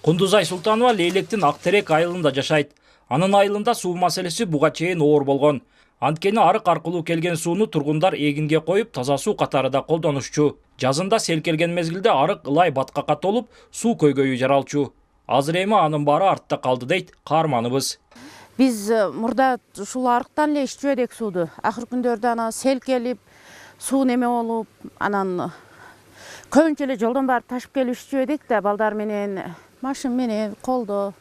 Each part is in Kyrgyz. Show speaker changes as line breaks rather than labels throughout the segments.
Кундузай Султанова Лейлектин Актерек айылында жашайт. Анын айылында суу маселеси буга чейин оор болгон. Анткени арык аркылуу келген сууну тургундар эгинге коюп, таза суу катары да колдонушчу. Жазында сел келген мезгилде арык ылай баткакка толуп, суу көйгөйү жаралчу. Азыр эми анын баары артта калды дейт каарманыбыз.
Biz murda ушул арыктан эле иччү эдик сууду. Акыркы күндөрдө ана сел келип, суу неме болуп, анан көбүнчө эле жолдон барып ташып келип иччү эдик да, балдар менен, машин менен, колдо.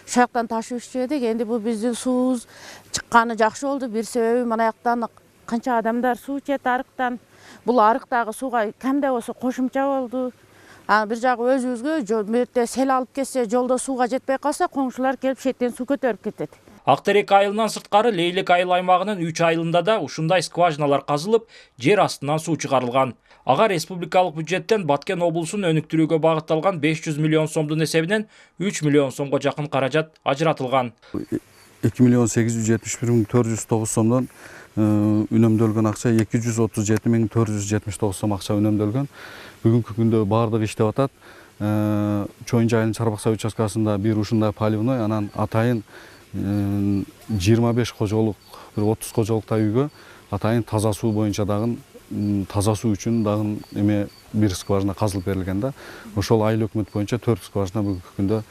Шаяктан ташып иччү эдик. Энди бул биздин суубуз чыкканы жакшы болду. Бир себеби мына жактан канча адамдар суу ичет арыктан. Бул арыктагы сууга кемде болсо кошумча болду. Бир жагы өзүбүзгө мөтө сел алып кетсе, жолдо сууга жетпей калса, коңшулар келип шеттен суу көтөрүп кетет.
Актерек айылынан сырткары Лейлек айыл аймагынын 3 айылында да ушундай скважиналар казылып, жер астынан суу чыгарылган. Ага республикалык бюджеттен Баткен облусун өнүктүрүүгө багытталган 500 миллион сомдун эсебинен 3 миллион сомго жакын каражат ажыратылган.
2 миллион 871 мың 409 сомдон үнөмдөлгөн акча 237 мың 479 сом акча үнөмдөлгөн. Бүгүнкү күндө баардыгы иштеп атат. Чоюн жайылын Чарбакса участкасында бир ушундай поливной, анан атайын 25 кожолук, 30 кожолуктай үйгө атайын таза суу боюнча дагы таза суу үчүн дагы эме бир скважина казылып берилген да. Ошол айыл өкмөт боюнча 4 скважина бүгүнкү күндө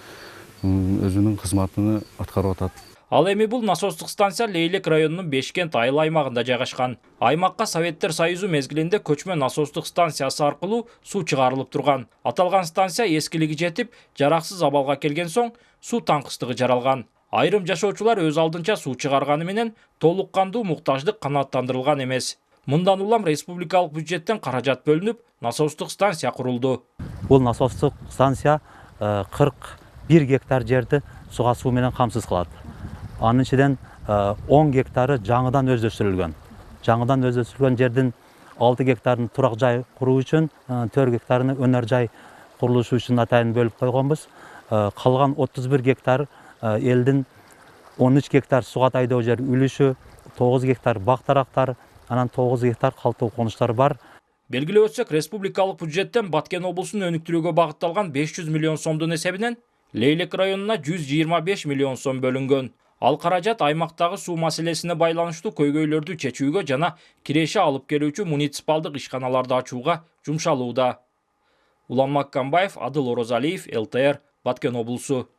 өзүнүн кызматын аткарып атат.
Ал эми бул насостук станция Лейлек районунун Бешкент айыл аймагында жайгашкан. Аймакка Советтер Союзу мезгилинде көчмө насостук станциясы аркылуу суу чыгарылып турган. Аталган станция эскилиги жетип, жараксыз абалга келген соң суу таңкыстыгы жаралган. Айрым жашоочулар өз алдынча суу чыгарганы менен толук кандуу муктаждык канааттандырылган эмес. Мындан улам республикалык бюджеттен каражат бөлүнүп, насостук станция курулду.
Бул насостук станция 41 гектар жерди суга суу менен камсыз кылат. Анын ичинен 10 гектары жаңыдан өздөштүрүлгөн. Жаңыдан өздөштүрүлгөн жердин 6 гектарын турак жай куруу үчүн, 4 гектарын өнөр жай курулушу үчүн атайын бөлүп койгонбуз. Калган 31 гектар элдин 13 гектар суга тайдоо жер үлүшү, 9 гектар бактарактар, анан 9 гектар калтуу конуштар бар.
Белгилеп өтсөк, республикалык бюджеттен Баткен облусун өнүктүрүүгө багытталган 500 миллион сомдун эсебинен Лейлек районуна 125 миллион сом бөлүнгөн. Ал каражат аймактагы суу маселесине байланыштуу көйгөйлөрдү чечүүгө жана киреше алып келүүчү муниципалдык ишканаларды ачууга жумшалууда. Улан Маккамбаев, Адыл Орозалиев, ЛТР, Баткен облусу.